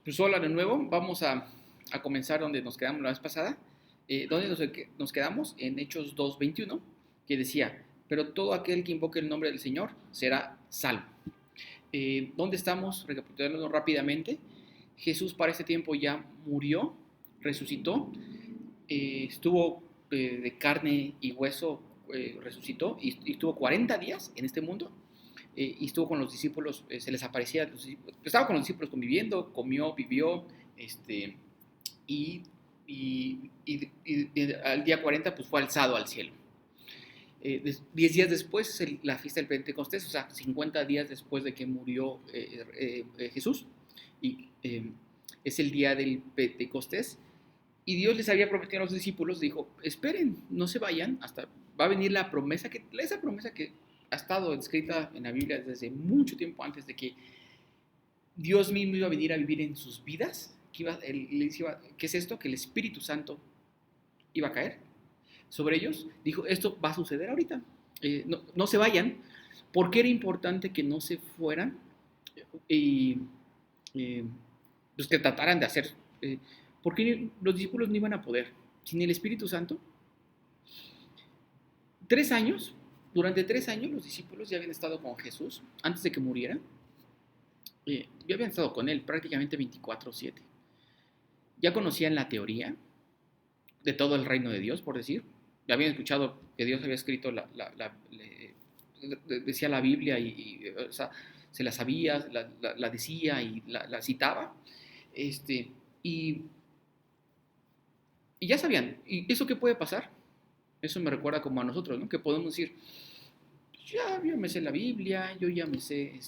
Pues hola de nuevo, vamos a comenzar donde nos quedamos la vez pasada. ¿Dónde nos quedamos? En Hechos 2:21, que decía, pero todo aquel que invoque el nombre del Señor será salvo. ¿Dónde estamos? Recapitulando rápidamente. Jesús para ese tiempo ya murió, resucitó, estuvo de carne y hueso, resucitó y estuvo 40 días en este mundo y estuvo con los discípulos, se les aparecía, estaba con los discípulos conviviendo, comió, vivió, y, y al día 40 pues fue alzado al cielo. 10 días después es la fiesta del Pentecostés, o sea, 50 días después de que murió Jesús, y es el día del Pentecostés, y Dios les había prometido a los discípulos, dijo, esperen, no se vayan, hasta va a venir la promesa, esa promesa que ha estado escrita en la Biblia desde mucho tiempo antes de que Dios mismo iba a venir a vivir en sus vidas. ¿Qué es esto? Que el Espíritu Santo iba a caer sobre ellos. Dijo, esto va a suceder ahorita. No se vayan. ¿Por qué era importante que no se fueran? Y pues que trataran de hacer. Porque los discípulos no iban a poder. Sin el Espíritu Santo, 3 años, durante 3 años los discípulos ya habían estado con Jesús antes de que muriera. Ya habían estado con él prácticamente 24/7. Ya conocían la teoría de todo el reino de Dios, por decir. Ya habían escuchado que Dios había escrito decía la Biblia o sea, se la sabía, la decía y la citaba. Este, y, y ya sabían. ¿Y eso qué puede pasar? Eso me recuerda como a nosotros, ¿no? Que podemos decir, ya yo me sé la Biblia, yo ya me sé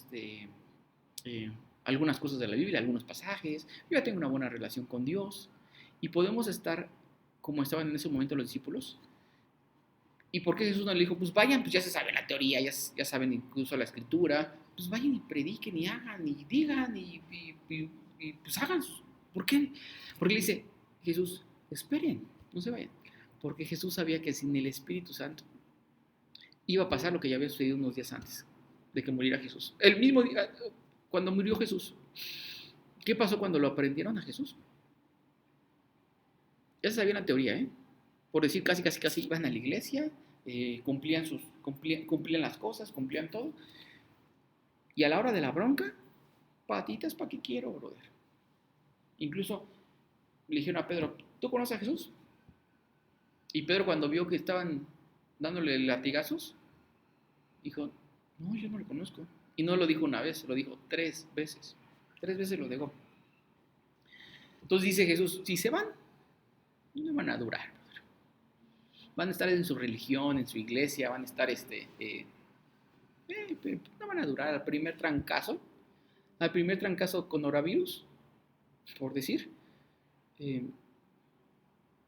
eh, algunas cosas de la Biblia, algunos pasajes, yo ya tengo una buena relación con Dios, y podemos estar como estaban en ese momento los discípulos. ¿Y por qué Jesús no le dijo, pues vayan, pues ya se sabe la teoría, ya saben incluso la escritura, pues vayan y prediquen y hagan y digan y pues hagan? ¿Por qué? Porque le dice, Jesús, esperen, no se vayan. Porque Jesús sabía que sin el Espíritu Santo iba a pasar lo que ya había sucedido unos días antes de que muriera Jesús. El mismo día, cuando murió Jesús, ¿qué pasó cuando lo aprendieron a Jesús? Ya se sabía la teoría, ¿eh? Por decir casi iban a la iglesia, cumplían las cosas, cumplían todo. Y a la hora de la bronca, patitas, ¿para qué quiero, brother? Incluso le dijeron a Pedro, ¿tú conoces a Jesús? Y Pedro cuando vio que estaban dándole latigazos, dijo, no, yo no lo conozco. Y no lo dijo una vez, lo dijo 3 veces. 3 veces lo negó. Entonces dice Jesús, si se van, no van a durar. Van a estar en su religión, en su iglesia, van a estar, no van a durar al primer trancazo con coronavirus, por decir, eh,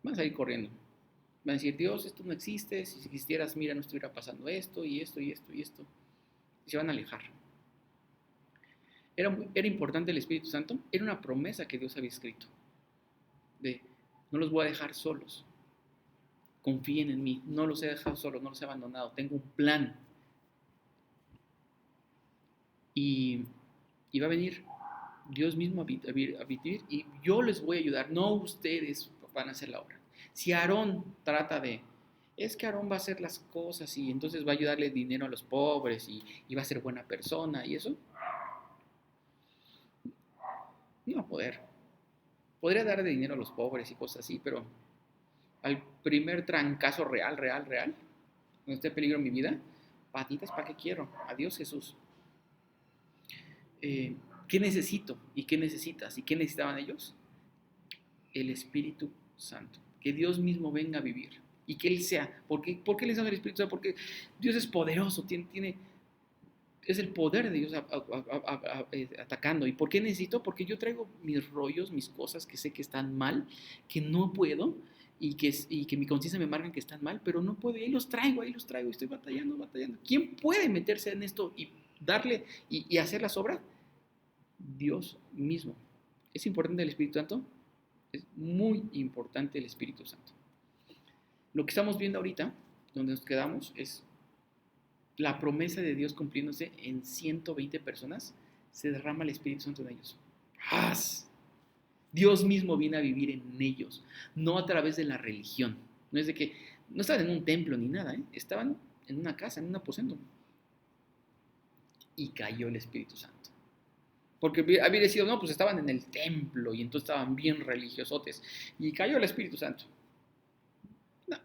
van a salir corriendo. Van a decir, Dios, esto no existe, si existieras, mira, no estuviera pasando esto y esto y esto y esto. Y se van a alejar. Era importante el Espíritu Santo, era una promesa que Dios había escrito, de no los voy a dejar solos, confíen en mí, no los he dejado solos, no los he abandonado, tengo un plan. Y, y va a venir Dios mismo a vivir y yo les voy a ayudar, no ustedes van a hacer la obra. Si Aarón trata es que Aarón va a hacer las cosas y entonces va a ayudarle dinero a los pobres y va a ser buena persona y eso, no va a poder. Podría darle dinero a los pobres y cosas así, pero al primer trancazo real, donde esté en peligro mi vida, patitas, ¿para qué quiero? Adiós Jesús. ¿Qué necesito? ¿Y qué necesitas? ¿Y qué necesitaban ellos? El Espíritu Santo. Que Dios mismo venga a vivir. Y que Él sea. ¿Por qué les da el Espíritu Santo? Porque Dios es poderoso, es el poder de Dios atacando. ¿Y por qué necesito? Porque yo traigo mis rollos, mis cosas que sé que están mal, que no puedo, y que mi conciencia me marca que están mal, pero no puedo. Y ahí los traigo, estoy batallando. ¿Quién puede meterse en esto y darle y hacer las obras? Dios mismo. ¿Es importante el Espíritu Santo? Es muy importante el Espíritu Santo. Lo que estamos viendo ahorita, donde nos quedamos, es la promesa de Dios cumpliéndose en 120 personas, se derrama el Espíritu Santo en ellos. ¡Paz! Dios mismo viene a vivir en ellos, no a través de la religión. No es de que no estaban en un templo ni nada, estaban en una casa, en un aposento. Y cayó el Espíritu Santo. Porque había decidido, no, pues estaban en el templo y entonces estaban bien religiosotes. Y cayó el Espíritu Santo. No.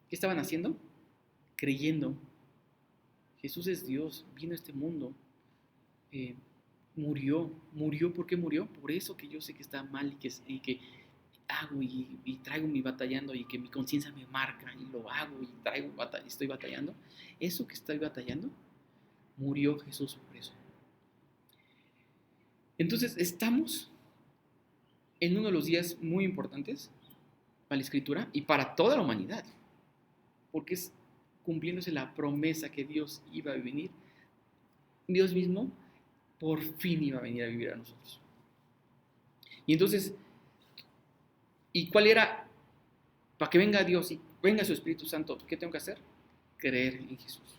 ¿Qué estaban haciendo? Creyendo. Jesús es Dios, vino a este mundo. Murió. ¿Por qué murió? Por eso que yo sé que está mal y que hago y traigo mi batallando y que mi conciencia me marca y lo hago y estoy batallando. Eso que estoy batallando, murió Jesús por eso. Entonces estamos en uno de los días muy importantes para la Escritura y para toda la humanidad, porque es cumpliéndose la promesa que Dios iba a venir. Dios mismo por fin iba a venir a vivir a nosotros. Y entonces, ¿y cuál era? Para que venga Dios y venga su Espíritu Santo, ¿qué tengo que hacer? Creer en Jesús.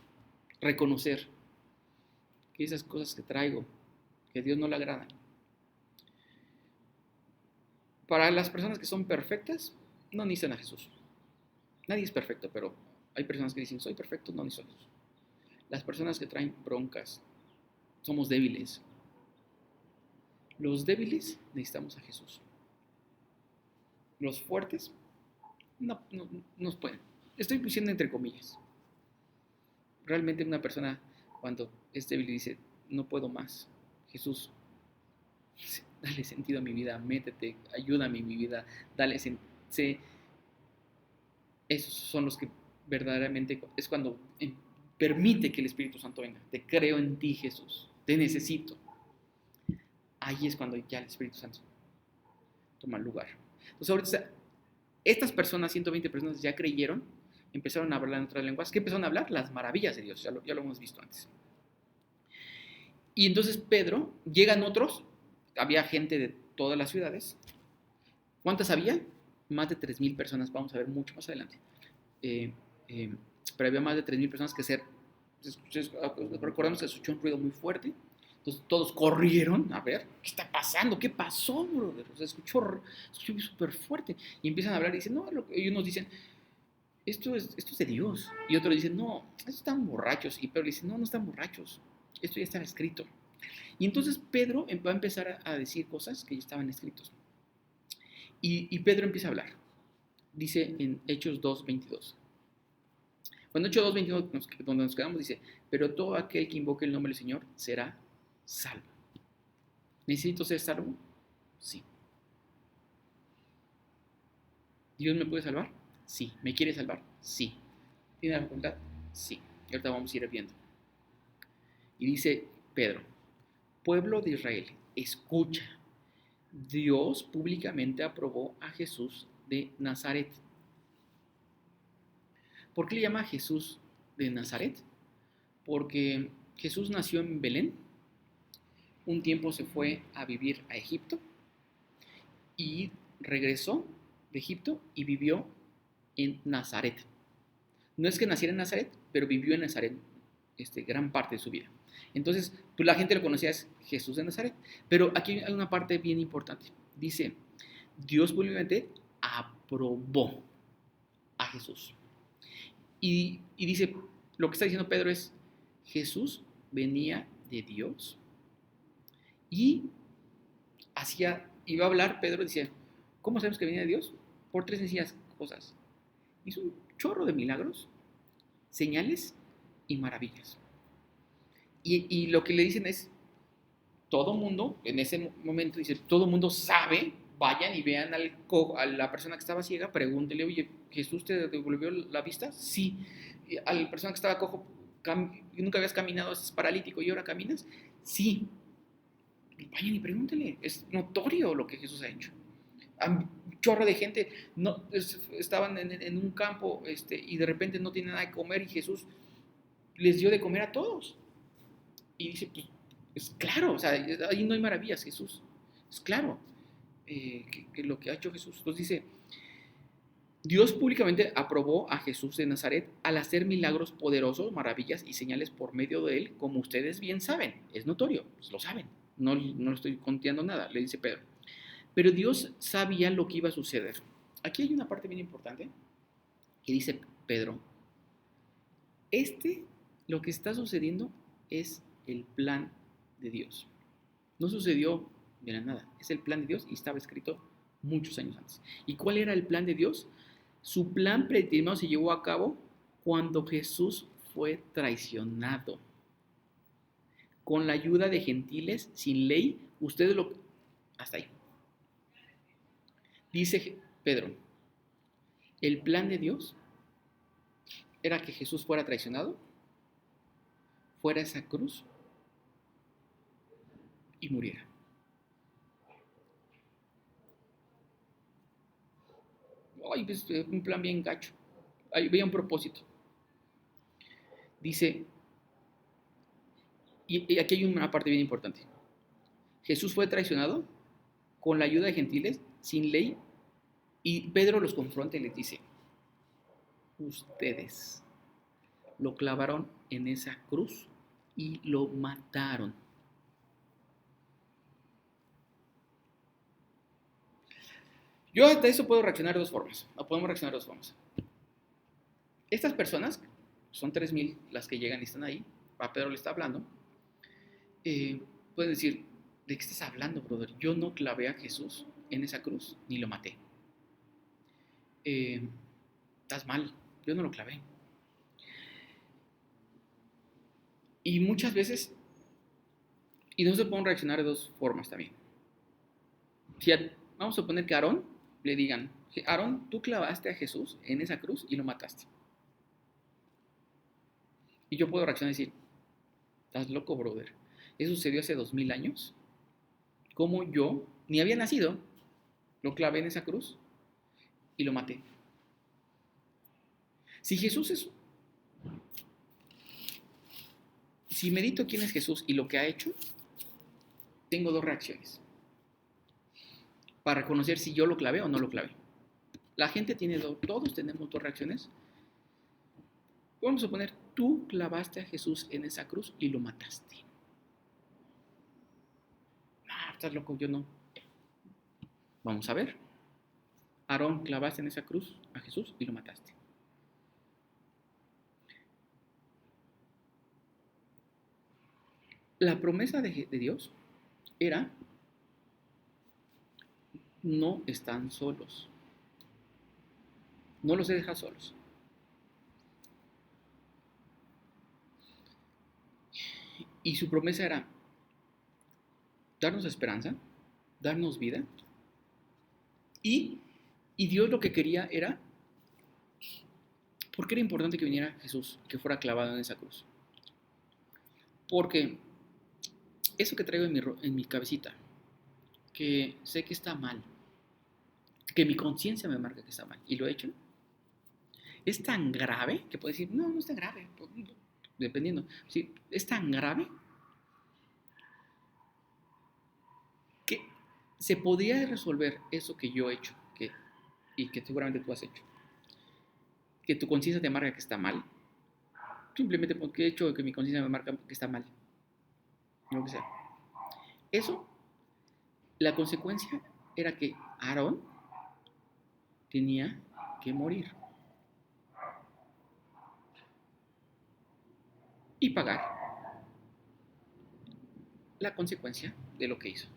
Reconocer que esas cosas que traigo, que a Dios no le agradan. Para las personas que son perfectas, no necesitan a Jesús. Nadie es perfecto, pero hay personas que dicen, soy perfecto, no necesito a Jesús. Las personas que traen broncas, somos débiles. Los débiles necesitamos a Jesús. Los fuertes no nos pueden. Estoy diciendo entre comillas. Realmente una persona cuando es débil dice, no puedo más. Jesús, dale sentido a mi vida, métete, ayúdame en mi vida, dale sentido. Esos son los que verdaderamente es cuando permite que el Espíritu Santo venga. Te creo en ti, Jesús. Te necesito. Ahí es cuando ya el Espíritu Santo toma lugar. Entonces ahorita estas personas, 120 personas ya creyeron, empezaron a hablar en otras lenguas. ¿Qué empezaron a hablar? Las maravillas de Dios. Ya lo hemos visto antes. Y entonces Pedro, llegan otros, había gente de todas las ciudades. ¿Cuántas había? Más de 3,000 personas, vamos a ver mucho más adelante. Pero había más de 3,000 personas que recordemos que se escuchó un ruido muy fuerte. Entonces todos corrieron a ver qué está pasando, qué pasó, brother. Se escuchó súper fuerte. Y empiezan a hablar y dicen, no, y unos dicen, esto es de Dios. Y otros dicen, no, estos están borrachos. Y Pedro dice, no están borrachos. Esto ya estaba escrito. Y entonces Pedro va a empezar a decir cosas que ya estaban escritos. Y Pedro empieza a hablar. Dice en Hechos 2:22. Cuando Hechos 2:22, donde nos quedamos, dice, pero todo aquel que invoque el nombre del Señor será salvo. ¿Necesito ser salvo? Sí. ¿Dios me puede salvar? Sí. ¿Me quiere salvar? Sí. ¿Tiene la facultad? Sí. Y ahorita vamos a ir viendo. Y dice Pedro, pueblo de Israel, escucha. Dios públicamente aprobó a Jesús de Nazaret. ¿Por qué le llama Jesús de Nazaret? Porque Jesús nació en Belén, un tiempo se fue a vivir a Egipto y regresó de Egipto y vivió en Nazaret. No es que naciera en Nazaret, pero vivió en Nazaret gran parte de su vida. Entonces, pues la gente lo conocía as Jesús de Nazaret. Pero aquí hay una parte bien importante. Dice, Dios públicamente aprobó a Jesús. Y dice, lo que está diciendo Pedro es, Jesús venía de Dios y iba a hablar, Pedro decía, ¿cómo sabemos que venía de Dios? Por 3 sencillas cosas. Hizo un chorro de milagros, señales y maravillas. Y lo que le dicen es, todo mundo, en ese momento dice, todo mundo sabe, vayan y vean a la persona que estaba ciega, pregúntele, oye, ¿Jesús te devolvió la vista? Sí. A la persona que estaba cojo, nunca habías caminado, es paralítico y ahora caminas? Sí. Vayan y pregúntele, es notorio lo que Jesús ha hecho. Un chorro de gente estaban en un campo y de repente no tienen nada de comer y Jesús les dio de comer a todos. Y dice, pues, es claro, o sea, ahí no hay maravillas, Jesús. Es claro que lo que ha hecho Jesús. Entonces dice, Dios públicamente aprobó a Jesús de Nazaret al hacer milagros poderosos, maravillas y señales por medio de él, como ustedes bien saben. Es notorio, pues lo saben. no le estoy conteando nada, le dice Pedro. Pero Dios sabía lo que iba a suceder. Aquí hay una parte bien importante que dice Pedro, lo que está sucediendo es el plan de Dios. No sucedió de la nada, es el plan de Dios y estaba escrito muchos años antes. ¿Y cuál era el plan de Dios? Su plan predeterminado se llevó a cabo cuando Jesús fue traicionado. Con la ayuda de gentiles, sin ley, ustedes lo... Hasta ahí. Dice Pedro, el plan de Dios era que Jesús fuera traicionado, fuera a esa cruz y muriera. Ay, pues, un plan bien gacho. Ahí veía un propósito. Dice, y aquí hay una parte bien importante. Jesús fue traicionado con la ayuda de gentiles, sin ley, y Pedro los confronta y les dice, ustedes lo clavaron en esa cruz y lo mataron. Yo hasta eso puedo reaccionar de dos formas, o podemos reaccionar de dos formas. Estas personas, son 3,000 las que llegan y están ahí, a Pedro le está hablando, pueden decir, ¿de qué estás hablando, brother? Yo no clavé a Jesús en esa cruz, ni lo maté. Estás mal, yo no lo clavé. Y muchas veces, y nosotros podemos reaccionar de dos formas también. Vamos a suponer que a Aarón le digan, Aarón, tú clavaste a Jesús en esa cruz y lo mataste. Y yo puedo reaccionar y decir, estás loco, brother. Eso sucedió hace 2000 años. ¿Cómo yo, ni había nacido, lo clavé en esa cruz y lo maté? Si Jesús es... Si medito quién es Jesús y lo que ha hecho, tengo dos reacciones para reconocer si yo lo clavé o no lo clavé. La gente tiene todos tenemos dos reacciones. Vamos a suponer, tú clavaste a Jesús en esa cruz y lo mataste. Ah, estás loco, yo no. Vamos a ver. Aarón, clavaste en esa cruz a Jesús y lo mataste. La promesa de Dios era, no están solos. No los he dejado solos. Y su promesa era darnos esperanza, darnos vida. Y Dios lo que quería era, ¿por qué era importante que viniera Jesús, que fuera clavado en esa cruz? Porque eso que traigo en mi cabecita, que sé que está mal, que mi conciencia me marca que está mal, y lo he hecho, es tan grave que puedo decir, no está grave, dependiendo. Sí, es tan grave que se podría resolver eso que yo he hecho, y que seguramente tú has hecho, que tu conciencia te marca que está mal, simplemente porque he hecho que mi conciencia me marca que está mal, lo que sea. Eso, la consecuencia era que Aarón tenía que morir y pagar la consecuencia de lo que hizo.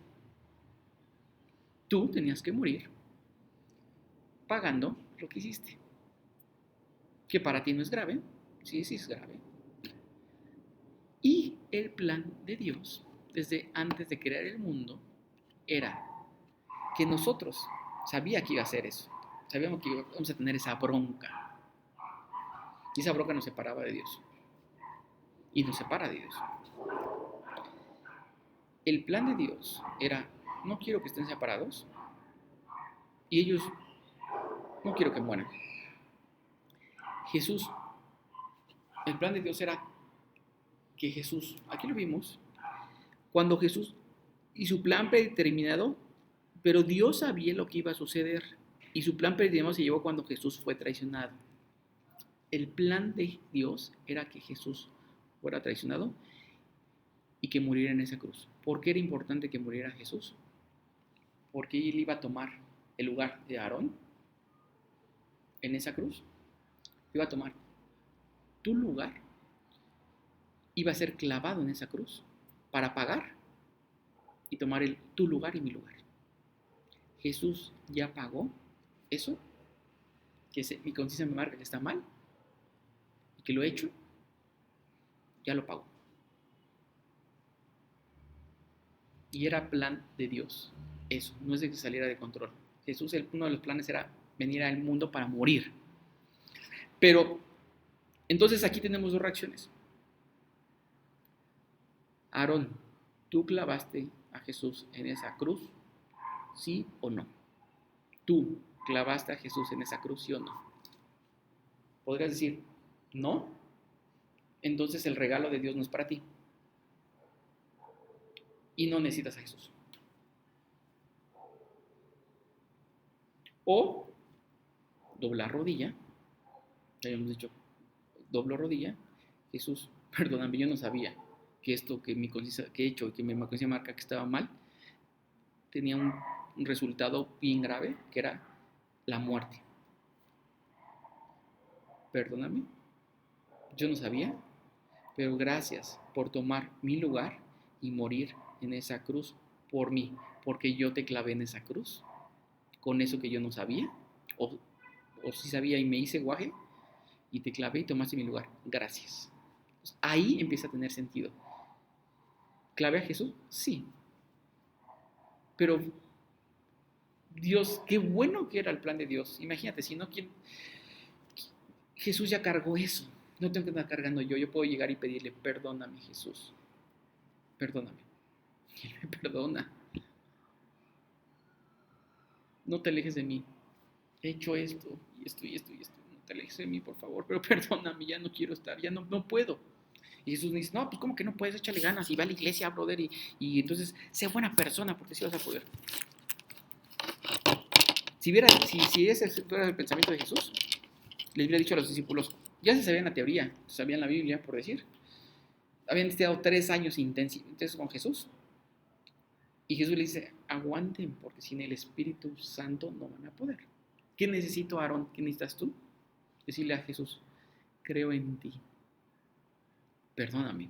Tú tenías que morir pagando lo que hiciste. Que para ti no es grave, sí es grave. Y el plan de Dios, desde antes de crear el mundo, era que nosotros, sabía que iba a hacer eso, sabíamos que íbamos a tener esa bronca. Y esa bronca nos separaba de Dios. Y nos separa de Dios. El plan de Dios era, no quiero que estén separados, y ellos, no quiero que mueran. Jesús, el plan de Dios era que Jesús, aquí lo vimos, cuando Jesús, y su plan predeterminado, pero Dios sabía lo que iba a suceder, y su plan predeterminado se llevó cuando Jesús fue traicionado. El plan de Dios era que Jesús fuera traicionado y que muriera en esa cruz. ¿Por qué era importante que muriera Jesús? Porque él iba a tomar el lugar de Aarón en esa cruz. Iba a tomar tu lugar, iba a ser clavado en esa cruz para pagar y tomar tu lugar y mi lugar. Jesús ya pagó eso, que mi conciencia me marca que está mal y que lo he hecho, ya lo pagó. Y era plan de Dios. Eso, no es de que saliera de control. Jesús, uno de los planes era venir al mundo para morir. Pero, entonces aquí tenemos dos reacciones. Aarón, ¿tú clavaste a Jesús en esa cruz? ¿Sí o no? ¿Tú clavaste a Jesús en esa cruz, sí o no? Podrías decir, no. Entonces el regalo de Dios no es para ti. Y no necesitas a Jesús. O doblar rodilla. Ya hemos dicho, doblo rodilla. Jesús, perdóname, yo no sabía que esto que he hecho y que mi conciencia marca que estaba mal, tenía un resultado bien grave, que era la muerte. Perdóname, yo no sabía, pero gracias por tomar mi lugar y morir en esa cruz por mí, porque yo te clavé en esa cruz, con eso que yo no sabía, o sí sabía y me hice guaje, y te clavé y tomaste mi lugar. Gracias. Entonces, ahí empieza a tener sentido. ¿Clavé a Jesús? Sí. Pero Dios, qué bueno que era el plan de Dios. Imagínate, si no, Jesús ya cargó eso. No tengo que estar cargando yo. Yo puedo llegar y pedirle, perdóname, Jesús. Perdóname. Y Él me perdona. No te alejes de mí. He hecho esto, y esto, y esto, y esto. No te alejes de mí, por favor. Pero perdóname, ya no quiero estar, ya no puedo. Y Jesús me dice, no, pues ¿cómo que no puedes? Échale ganas y va a la iglesia, brother. Y entonces, sé buena persona, porque sí vas a poder. Si ese fuera el pensamiento de Jesús, les hubiera dicho a los discípulos, ya se sabían la teoría, sabían la Biblia, por decir. Habían estado 3 años intensos con Jesús. Y Jesús le dice, aguanten, porque sin el Espíritu Santo no van a poder. ¿Qué necesito, Aarón? ¿Qué necesitas tú? Decirle a Jesús, creo en ti. Perdóname.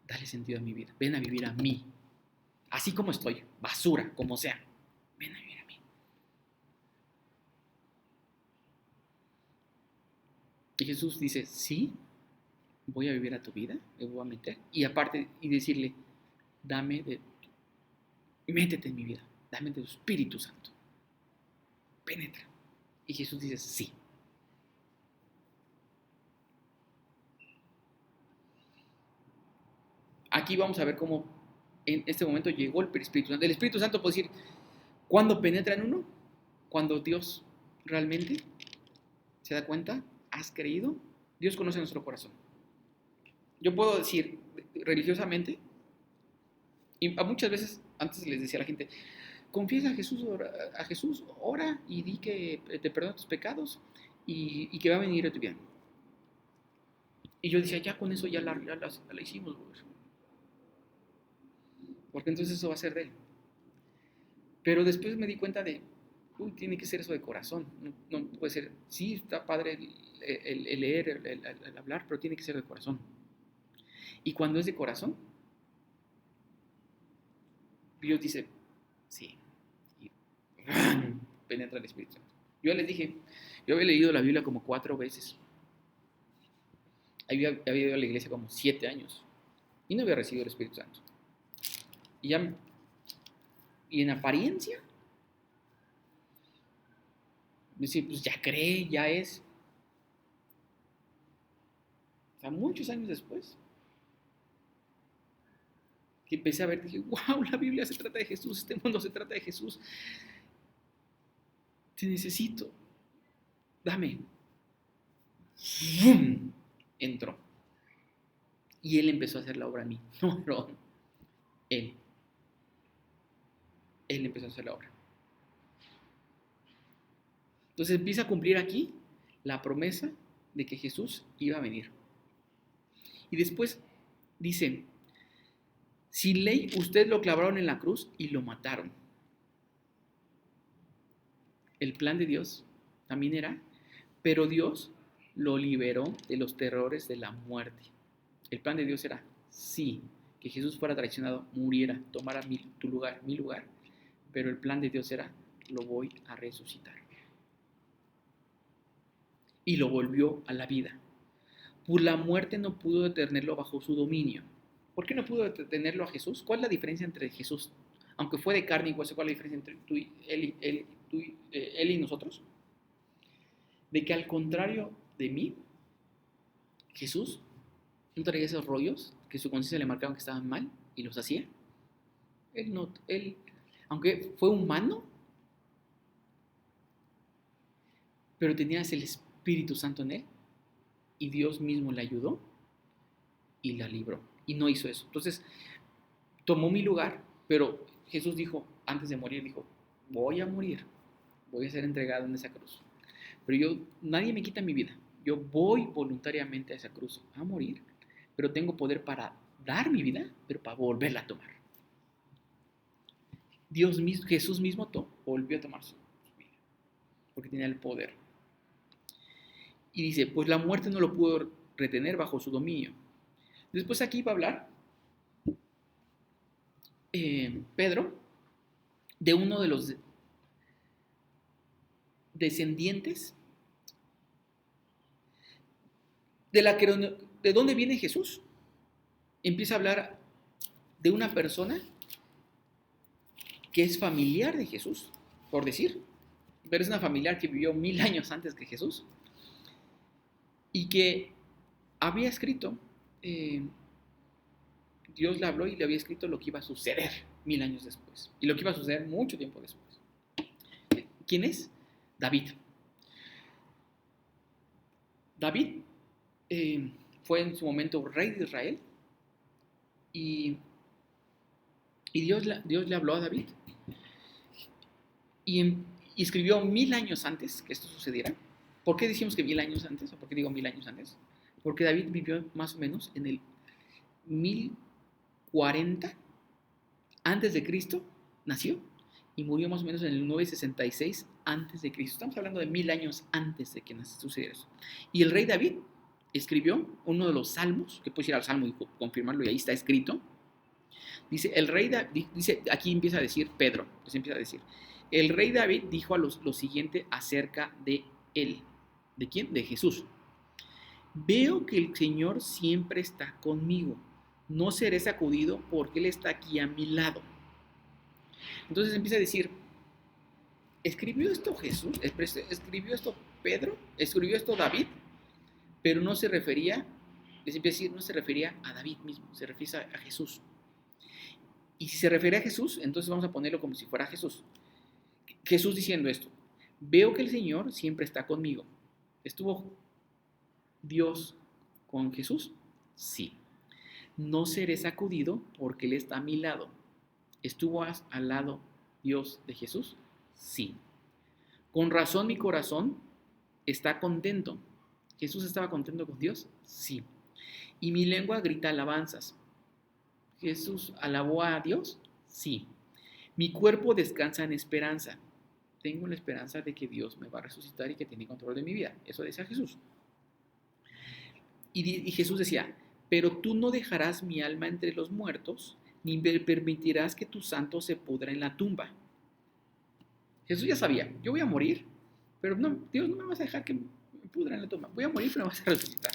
Dale sentido a mi vida. Ven a vivir a mí. Así como estoy, basura, como sea. Ven a vivir a mí. Y Jesús dice, sí, voy a vivir a tu vida, me voy a meter. Y aparte, y decirle, métete en mi vida, dame de tu Espíritu Santo. Penetra. Y Jesús dice, sí. Aquí vamos a ver cómo en este momento llegó el Espíritu Santo. El Espíritu Santo puede decir, ¿cuándo penetra en uno? Cuando Dios realmente se da cuenta, has creído, Dios conoce nuestro corazón. Yo puedo decir religiosamente, y muchas veces antes les decía a la gente, confiesa a Jesús, ora y di que te perdona tus pecados y que va a venir a tu vida. Y yo decía, ya con eso ya la hicimos, brother. Porque entonces eso va a ser de él. Pero después me di cuenta de, tiene que ser eso de corazón. No puede ser, sí, está padre el leer, el hablar, pero tiene que ser de corazón. Y cuando es de corazón, Dios dice, sí. Y penetra el Espíritu Santo. Yo les dije, yo había leído la Biblia como 4 veces. Había ido a la iglesia como 7 años. Y no había recibido el Espíritu Santo. Y en apariencia, decir, pues ya cree, ya es. O sea, muchos años después, que empecé a ver, dije, wow, la Biblia se trata de Jesús, este mundo se trata de Jesús. Te necesito. Dame. ¡Bum! Entró. Y Él empezó a hacer la obra en mí. No. Él empezó a hacer la obra. Entonces empieza a cumplir aquí la promesa de que Jesús iba a venir. Y después dice, Sin ley, ustedes lo clavaron en la cruz y lo mataron. El plan de Dios también era, pero Dios lo liberó de los terrores de la muerte. El plan de Dios era, sí, que Jesús fuera traicionado, muriera, tomara tu lugar, mi lugar, pero el plan de Dios era, lo voy a resucitar. Y lo volvió a la vida. Por la muerte no pudo detenerlo bajo su dominio. ¿Por qué no pudo detenerlo a Jesús? ¿Cuál es la diferencia entre Jesús, aunque fue de carne y hueso, cuál es la diferencia entre él y nosotros? De que al contrario de mí, Jesús no traía esos rollos que su conciencia le marcaban que estaban mal y los hacía. Él, aunque fue humano, pero tenía el Espíritu Santo en él y Dios mismo le ayudó y la libró. Y no hizo eso. Entonces, tomó mi lugar, pero Jesús dijo, antes de morir, dijo, voy a morir, voy a ser entregado en esa cruz. Pero nadie me quita mi vida. Yo voy voluntariamente a esa cruz a morir, pero tengo poder para dar mi vida, pero para volverla a tomar. Jesús mismo volvió a tomar su vida, porque tenía el poder. Y dice, pues la muerte no lo pudo retener bajo su dominio. Después aquí va a hablar Pedro de uno de los descendientes de dónde viene Jesús. Empieza a hablar de una persona que es familiar de Jesús, por decir, pero es una familiar que vivió 1000 años antes que Jesús y que había escrito, Dios le habló y le había escrito lo que iba a suceder 1000 años después y lo que iba a suceder mucho tiempo después. ¿Quién es? David. David fue en su momento rey de Israel y Dios le habló a David y escribió 1000 años antes que esto sucediera. ¿Por qué decimos que 1000 años antes? ¿O por qué digo 1000 años antes? Porque David vivió más o menos en el 1040 antes de Cristo, nació y murió más o menos en el 966 antes de Cristo. Estamos hablando de 1000 años antes de que sucediera eso. Y el rey David escribió uno de los salmos, que puedes ir al salmo y confirmarlo, y ahí está escrito. Dice, aquí empieza a decir Pedro, pues empieza a decir, el rey David dijo lo siguiente acerca de él. ¿De quién? De Jesús. Veo que el Señor siempre está conmigo. No seré sacudido porque Él está aquí a mi lado. Entonces empieza a decir, ¿escribió esto Jesús? ¿Escribió esto Pedro? ¿Escribió esto David? Pero no se refería, les empieza a decir, no se refería a David mismo, se refiere a Jesús. Y si se refiere a Jesús, entonces vamos a ponerlo como si fuera Jesús. Jesús diciendo esto, veo que el Señor siempre está conmigo. ¿Estuvo Dios con Jesús? Sí. No seré sacudido porque Él está a mi lado. ¿Estuvo al lado Dios de Jesús? Sí. Con razón mi corazón está contento. ¿Jesús estaba contento con Dios? Sí. Y mi lengua grita alabanzas. ¿Jesús alabó a Dios? Sí. Mi cuerpo descansa en esperanza. Tengo la esperanza de que Dios me va a resucitar y que tiene control de mi vida. Eso decía Jesús. Y Jesús decía, pero tú no dejarás mi alma entre los muertos, ni permitirás que tu santo se pudra en la tumba. Jesús ya sabía, yo voy a morir, pero no, Dios no me vas a dejar que me pudra en la tumba. Voy a morir, pero me vas a resucitar.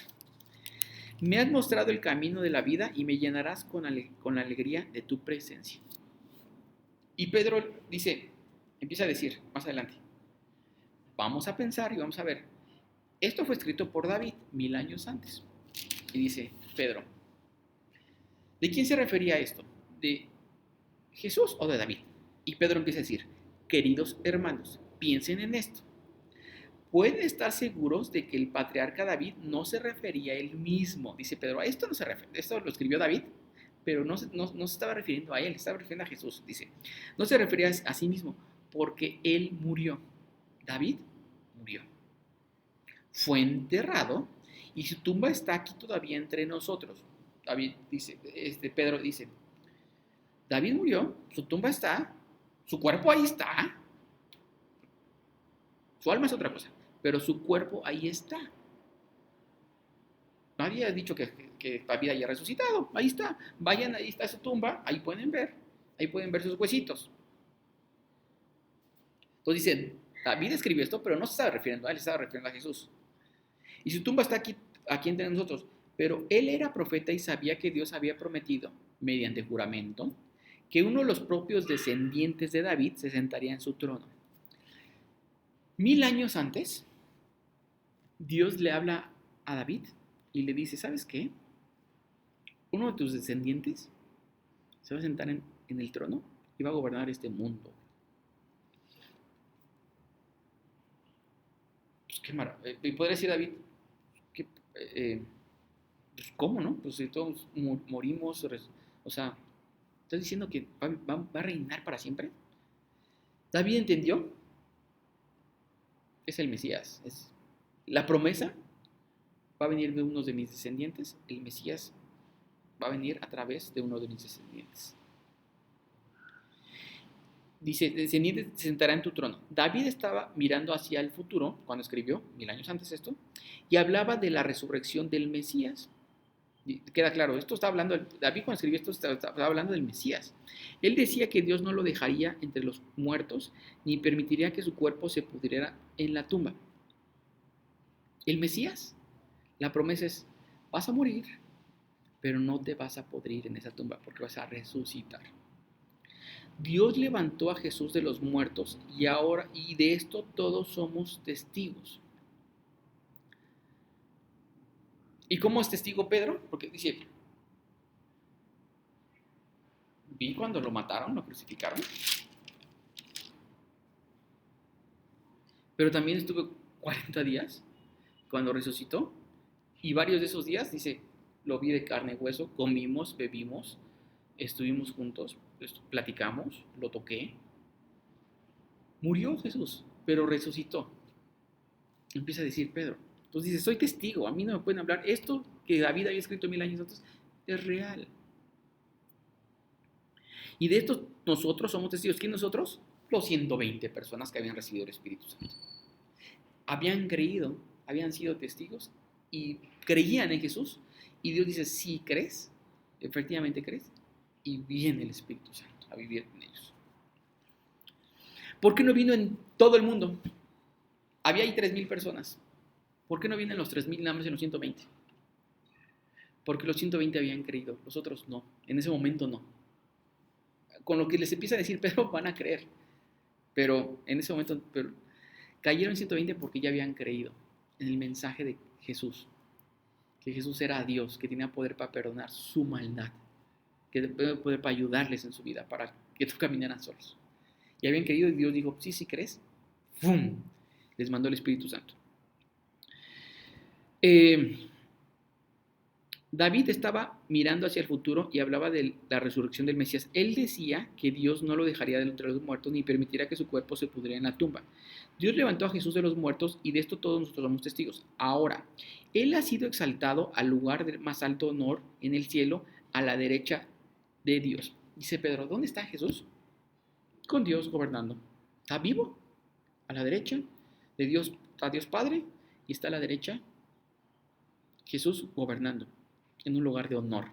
Me has mostrado el camino de la vida y me llenarás con la alegría de tu presencia. Y Pedro empieza a decir más adelante, vamos a pensar y vamos a ver, esto fue escrito por David 1000 años antes. Y dice Pedro, ¿de quién se refería esto? ¿De Jesús o de David? Y Pedro empieza a decir, queridos hermanos, piensen en esto. Pueden estar seguros de que el patriarca David no se refería a él mismo. Dice Pedro, a esto no se refiere, esto lo escribió David, pero no se estaba refiriendo a él, se estaba refiriendo a Jesús. Dice, no se refería a sí mismo, porque él murió. David murió. Fue enterrado y su tumba está aquí todavía entre nosotros. Pedro dice, David murió, su tumba está, su cuerpo ahí está, su alma es otra cosa, pero su cuerpo ahí está. Nadie ha dicho que David haya resucitado, ahí está, vayan, ahí está su tumba, ahí pueden ver sus huesitos. Entonces dice, David escribió esto, pero no se estaba refiriendo a él, se estaba refiriendo a Jesús. Y su tumba está aquí entre nosotros. Pero él era profeta y sabía que Dios había prometido, mediante juramento, que uno de los propios descendientes de David se sentaría en su trono. 1000 años antes, Dios le habla a David y le dice, ¿sabes qué? Uno de tus descendientes se va a sentar en el trono y va a gobernar este mundo. Pues qué maravilla. Y podría decir David, que, pues, ¿cómo no? Pues si todos morimos, o sea, ¿estás diciendo que va a reinar para siempre? David entendió, es el Mesías, es la promesa va a venir de uno de mis descendientes, el Mesías va a venir a través de uno de mis descendientes. Dice, descendiente se sentará en tu trono. David estaba mirando hacia el futuro cuando escribió, 1000 años antes esto, y hablaba de la resurrección del Mesías. Y queda claro, esto está hablando, David cuando escribió esto estaba hablando del Mesías. Él decía que Dios no lo dejaría entre los muertos, ni permitiría que su cuerpo se pudriera en la tumba. El Mesías, la promesa es, vas a morir, pero no te vas a podrir en esa tumba porque vas a resucitar. Dios levantó a Jesús de los muertos y de esto todos somos testigos. ¿Y cómo es testigo Pedro? Porque dice, vi cuando lo mataron, lo crucificaron, pero también estuve 40 días cuando resucitó y varios de esos días, dice, lo vi de carne y hueso, comimos, bebimos, estuvimos juntos, platicamos, lo toqué. Murió Jesús, pero resucitó. Empieza a decir Pedro. Entonces dice, soy testigo, a mí no me pueden hablar. Esto que David había escrito 1000 años antes es real. Y de esto nosotros somos testigos. ¿Quién nosotros? Los 120 personas que habían recibido el Espíritu Santo. Habían creído, habían sido testigos y creían en Jesús. Y Dios dice, si crees, efectivamente crees, y viene el Espíritu Santo a vivir en ellos. ¿Por qué no vino en todo el mundo? Había ahí 3000 personas. ¿Por qué no vienen los 3000 nada más en los 120? Porque los 120 habían creído, los otros no. En ese momento no. Con lo que les empieza a decir Pedro, van a creer. Pero en ese momento cayeron 120 porque ya habían creído en el mensaje de Jesús. Que Jesús era Dios, que tenía poder para perdonar su maldad. Que tenía poder para ayudarles en su vida, para que no caminaran solos. Y habían creído y Dios dijo, sí, sí crees. ¡Fum! Les mandó el Espíritu Santo. David estaba mirando hacia el futuro y hablaba de la resurrección del Mesías. Él decía que Dios no lo dejaría de entre los muertos ni permitiría que su cuerpo se pudriera en la tumba. Dios levantó a Jesús de los muertos y de esto todos nosotros somos testigos. Ahora, Él ha sido exaltado al lugar de más alto honor en el cielo, a la derecha de Dios. Dice Pedro, ¿dónde está Jesús? Con Dios gobernando. ¿Está vivo? A la derecha de Dios está Dios Padre y está a la derecha Jesús gobernando en un lugar de honor.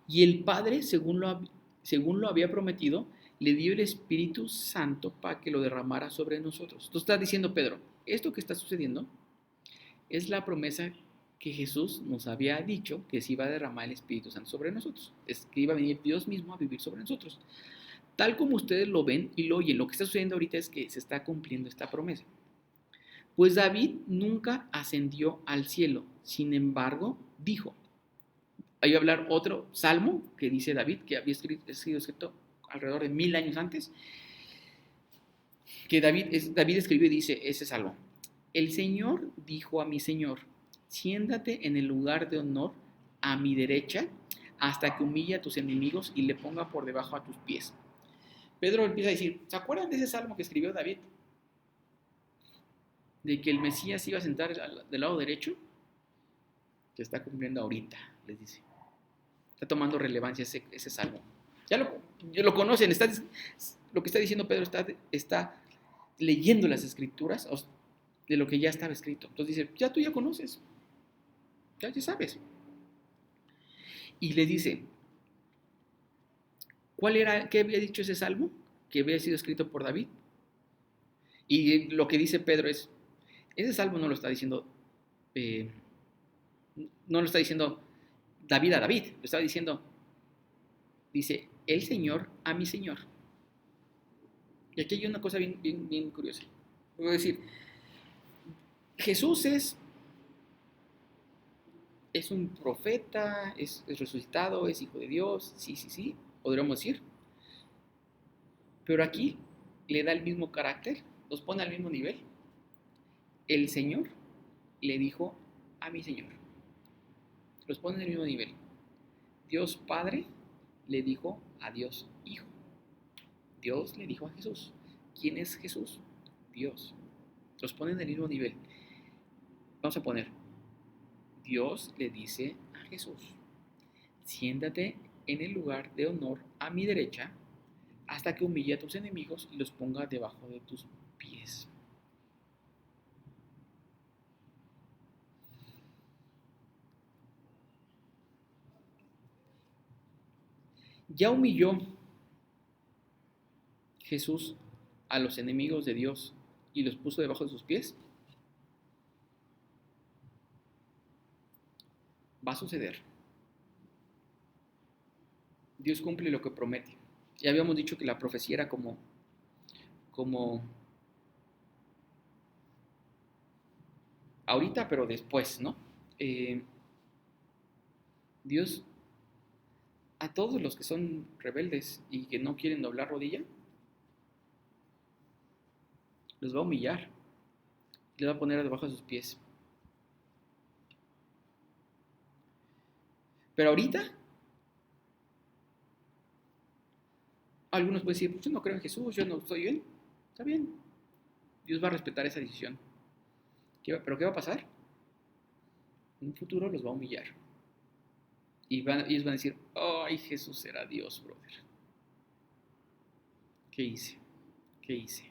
Y el Padre, según lo había prometido, le dio el Espíritu Santo para que lo derramara sobre nosotros. Entonces está diciendo Pedro, esto que está sucediendo es la promesa que Jesús nos había dicho que se iba a derramar el Espíritu Santo sobre nosotros. Es que iba a venir Dios mismo a vivir sobre nosotros. Tal como ustedes lo ven y lo oyen, lo que está sucediendo ahorita es que se está cumpliendo esta promesa. Pues David nunca ascendió al cielo, sin embargo, dijo. Ahí va a hablar otro salmo que dice David, que había sido escrito alrededor de 1000 años antes, que David escribió y dice ese salmo. El Señor dijo a mi Señor, siéntate en el lugar de honor a mi derecha, hasta que humille a tus enemigos y le ponga por debajo a tus pies. Pedro empieza a decir, ¿se acuerdan de ese salmo que escribió David? De que el Mesías iba a sentar del lado derecho, se está cumpliendo ahorita, les dice. Está tomando relevancia ese salmo. Ya lo conocen, lo que está diciendo Pedro está leyendo las escrituras de lo que ya estaba escrito. Entonces dice, ya tú ya conoces, ya sabes. Y le dice, qué había dicho ese salmo? Que había sido escrito por David. Y lo que dice Pedro ese salmo no lo está diciendo, eh, no lo está diciendo David a David, lo está diciendo, dice, el Señor a mi Señor. Y aquí hay una cosa bien, bien, bien curiosa. Voy a decir, Jesús es un profeta, es resucitado, es hijo de Dios, sí, podríamos decir. Pero aquí le da el mismo carácter, los pone al mismo nivel. El Señor le dijo a mi Señor. Los pone en el mismo nivel. Dios Padre le dijo a Dios Hijo. Dios le dijo a Jesús. ¿Quién es Jesús? Dios. Los pone en el mismo nivel. Vamos a poner, Dios le dice a Jesús, siéntate en el lugar de honor a mi derecha hasta que humille a tus enemigos y los ponga debajo de tus pies. Ya humilló Jesús a los enemigos de Dios y los puso debajo de sus pies. Va a suceder. Dios cumple lo que promete. Ya habíamos dicho que la profecía era como ahorita, pero después, ¿no? Dios a todos los que son rebeldes y que no quieren doblar rodilla, los va a humillar, les va a poner debajo de sus pies. Pero ahorita, algunos pueden decir, pues yo no creo en Jesús, yo no estoy bien. Está bien, Dios va a respetar esa decisión. ¿Pero qué va a pasar? En un futuro los va a humillar. Y ellos van a decir, ay, Jesús era Dios, brother. ¿Qué hice? ¿Qué hice?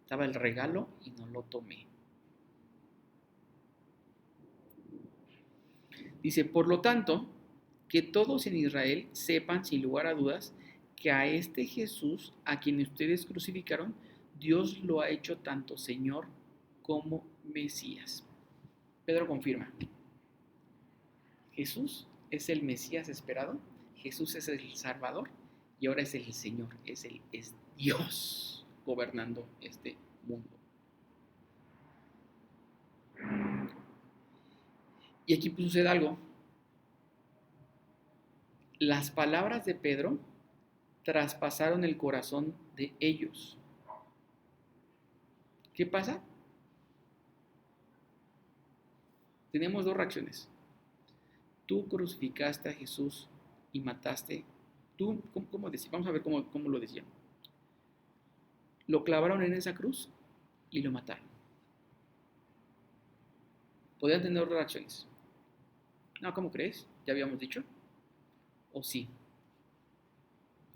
Estaba el regalo y no lo tomé. Dice, por lo tanto, que todos en Israel sepan sin lugar a dudas que a este Jesús, a quien ustedes crucificaron, Dios lo ha hecho tanto Señor como Mesías. Pedro confirma, Jesús es el Mesías esperado, Jesús es el Salvador y ahora es el Señor, es Dios gobernando este mundo. Y aquí sucede algo. Las palabras de Pedro traspasaron el corazón de ellos. ¿Qué pasa? Tenemos dos reacciones. Tú crucificaste a Jesús y mataste. Tú, ¿cómo decía? Vamos a ver cómo lo decían. Lo clavaron en esa cruz y lo mataron. Podrían tener dos reacciones. No, ¿cómo crees? Ya habíamos dicho. O sí.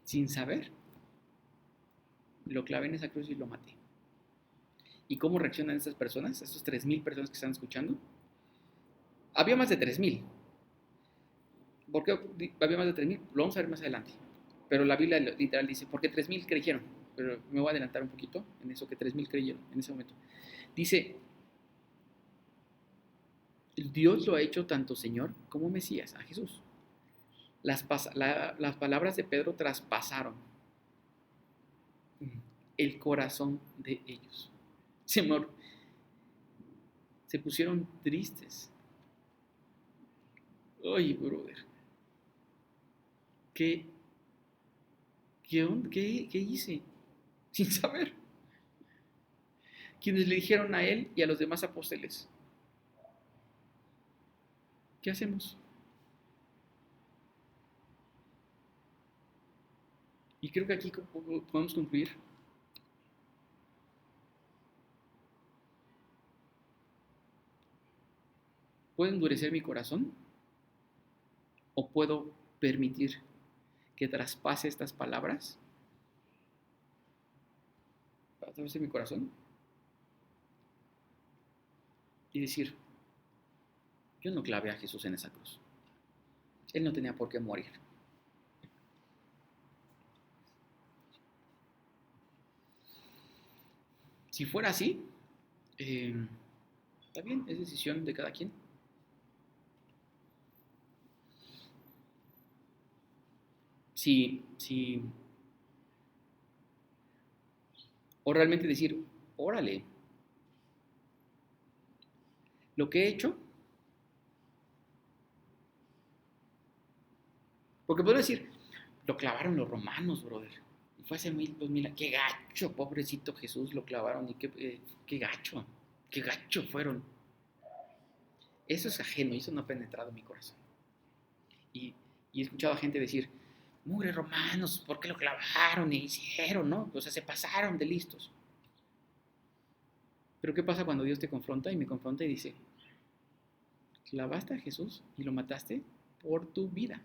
Sin saber, lo clavé en esa cruz y lo maté. ¿Y cómo reaccionan estas personas? Esas 3,000 personas que están escuchando. Había más de 3,000. ¿Por qué había más de 3,000? Lo vamos a ver más adelante. Pero la Biblia literal dice, ¿por qué 3,000 creyeron? Pero me voy a adelantar un poquito en eso que 3,000 creyeron en ese momento. Dice, Dios lo ha hecho tanto Señor como Mesías, a Jesús. Las palabras de Pedro traspasaron el corazón de ellos. Señor, se pusieron tristes. Oye, brother, ¿qué hice? Sin saber. Quienes le dijeron a él y a los demás apóstoles, ¿qué hacemos? Y creo que aquí podemos concluir. ¿Puedo endurecer mi corazón? ¿O puedo permitir que traspase estas palabras a través de mi corazón y decir, yo no clavé a Jesús en esa cruz. Él no tenía por qué morir. Si fuera así, está bien, es decisión de cada quien. Si, o realmente decir, órale, lo que he hecho, porque puedo decir, lo clavaron los romanos, brother. Y fue hace 1000, 2000 años. Qué gacho, pobrecito Jesús, lo clavaron y qué gacho fueron. Eso es ajeno, eso no ha penetrado en mi corazón. Y, y he escuchado a gente decir, mugre romanos, ¿por qué lo clavaron e hicieron, no? O sea, se pasaron de listos. Pero ¿qué pasa cuando Dios te confronta y me confronta y dice, clavaste a Jesús y lo mataste por tu vida?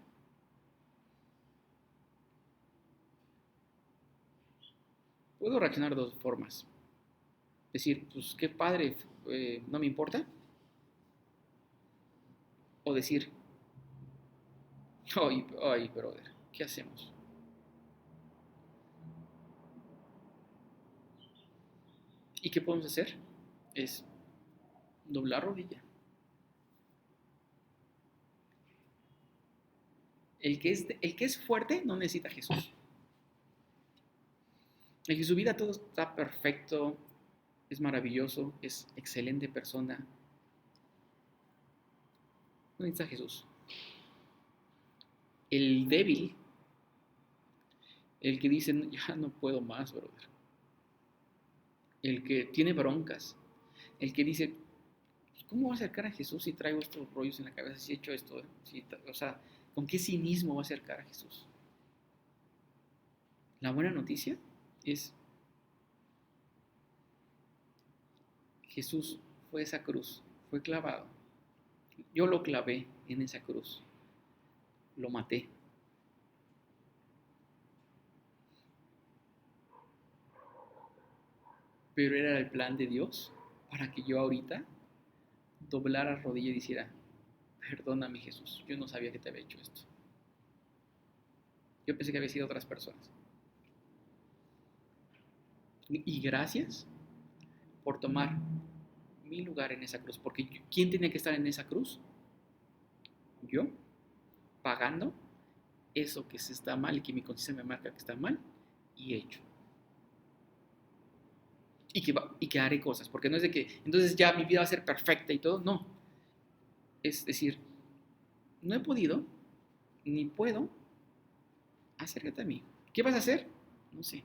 Puedo reaccionar de dos formas. Decir, pues qué padre, no me importa. O decir, ay, brother, ¿qué hacemos? ¿Y qué podemos hacer? Es doblar rodilla. El que es fuerte no necesita a Jesús. El que su vida todo está perfecto, es maravilloso, es excelente persona, no necesita a Jesús. El débil, el que dice, ya no puedo más, brother. El que tiene broncas, el que dice, ¿cómo voy a acercar a Jesús si traigo estos rollos en la cabeza, si he hecho esto? O sea, ¿con qué cinismo voy a acercar a Jesús? La buena noticia es, Jesús fue esa cruz, fue clavado. Yo lo clavé en esa cruz, lo maté. Pero era el plan de Dios para que yo ahorita doblara rodilla y dijera, perdóname Jesús, yo no sabía que te había hecho esto. Yo pensé que había sido otras personas. Y gracias por tomar mi lugar en esa cruz. Porque ¿quién tenía que estar en esa cruz? Yo, pagando eso que se está mal y que mi conciencia me marca que está mal y hecho. Y que haré cosas. Porque no es de que entonces ya mi vida va a ser perfecta y todo. No. Es decir, no he podido, ni puedo, acércate a mí. ¿Qué vas a hacer? No sé.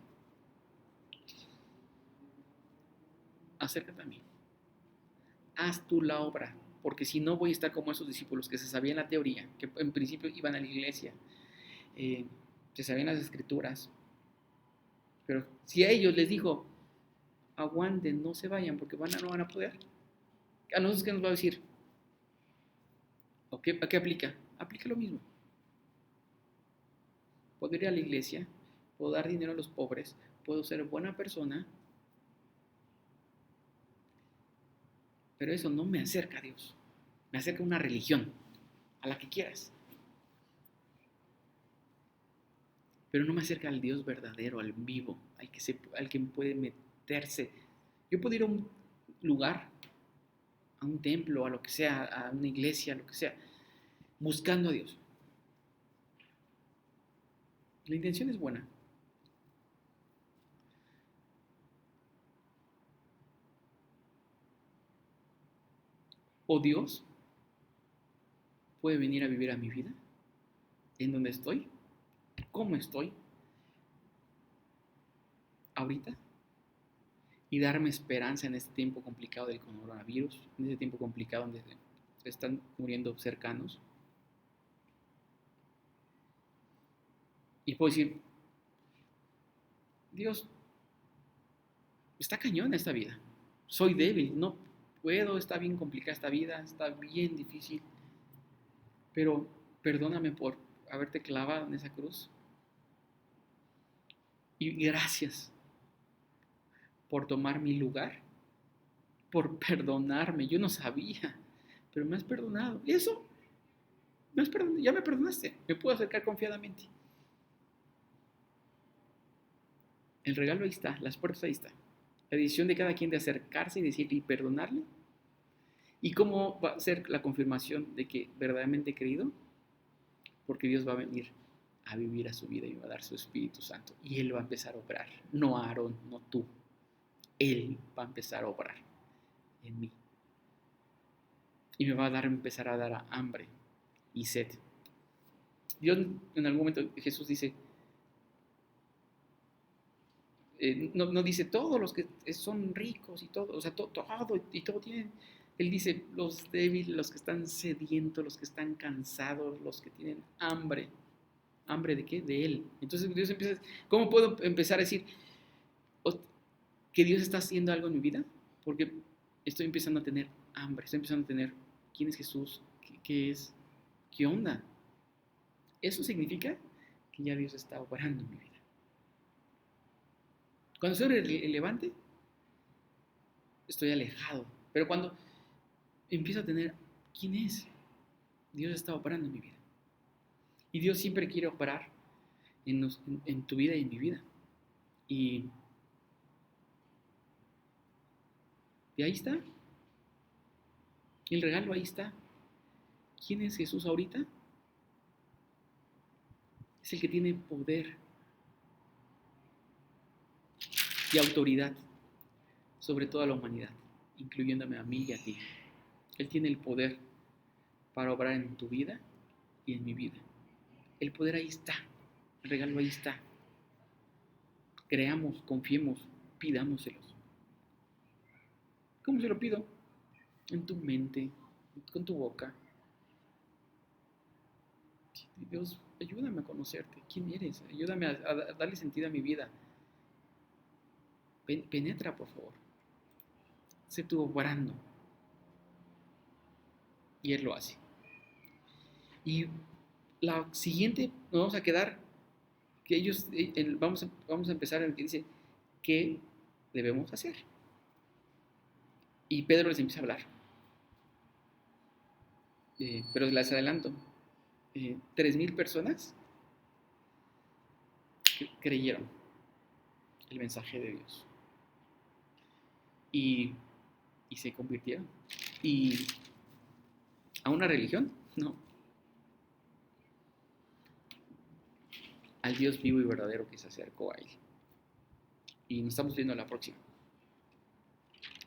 Acércate a mí. Haz tú la obra, porque si no voy a estar como esos discípulos que se sabían la teoría, que en principio iban a la iglesia, se sabían las escrituras, pero si a ellos les dijo, aguanten, no se vayan, porque no van a poder, a nosotros ¿qué nos va a decir? ¿A qué aplica? Aplica lo mismo. Puedo ir a la iglesia, puedo dar dinero a los pobres, puedo ser buena persona, pero eso no me acerca a Dios, me acerca a una religión, a la que quieras. Pero no me acerca al Dios verdadero, al vivo, al que puede meterse. Yo puedo ir a un lugar, a un templo, a lo que sea, a una iglesia, a lo que sea, buscando a Dios. La intención es buena. O Dios puede venir a vivir a mi vida, en donde estoy, cómo estoy, ahorita, y darme esperanza en este tiempo complicado del coronavirus, en este tiempo complicado donde se están muriendo cercanos. Y puedo decir, Dios, está cañón esta vida. Soy débil, no puedo, está bien complicada esta vida, está bien difícil. Pero perdóname por haberte clavado en esa cruz. Y gracias por tomar mi lugar, por perdonarme. Yo no sabía, pero me has perdonado. Y eso, ya me perdonaste. Me puedo acercar confiadamente. El regalo ahí está, las puertas ahí están. La decisión de cada quien de acercarse y decirle y perdonarle. ¿Y cómo va a ser la confirmación de que verdaderamente he creído? Porque Dios va a venir a vivir a su vida y va a dar su Espíritu Santo. Y Él va a empezar a obrar. No Aarón, no tú. Él va a empezar a obrar en mí. Y me va a empezar a dar hambre y sed. Dios en algún momento, Jesús dice, no dice todos los que son ricos y todo, o sea, todo y todo tienen. Él dice los débiles, los que están sedientos, los que están cansados, los que tienen hambre. ¿Hambre de qué? De Él. Entonces Dios empieza, ¿cómo puedo empezar a decir que Dios está haciendo algo en mi vida? Porque estoy empezando a tener hambre, estoy empezando a tener, ¿quién es Jesús? ¿Qué es? ¿Qué onda? Eso significa que ya Dios está operando en mi vida. Cuando soy relevante, estoy alejado. Pero cuando empiezo a tener, ¿quién es? Dios está operando en mi vida. Y Dios siempre quiere operar en tu vida y en mi vida. Y ahí está. El regalo ahí está. ¿Quién es Jesús ahorita? Es el que tiene poder y autoridad sobre toda la humanidad, incluyéndome a mí y a ti. Él tiene el poder para obrar en tu vida y en mi vida. El poder ahí está, el regalo ahí está. Creamos, confiemos, pidámoselos. ¿Cómo se lo pido? En tu mente, con tu boca. Dios, ayúdame a conocerte. ¿Quién eres? Ayúdame a darle sentido a mi vida. Penetra, por favor. Sé tú obrando. Y Él lo hace. Y la siguiente, nos vamos a quedar, que ellos, vamos a empezar en el que dice, ¿qué debemos hacer? Y Pedro les empieza a hablar. Pero les adelanto, 3,000 personas creyeron el mensaje de Dios. Y se convirtieron. ¿Y a una religión? No. Al Dios vivo y verdadero que se acercó a Él. Y nos estamos viendo la próxima.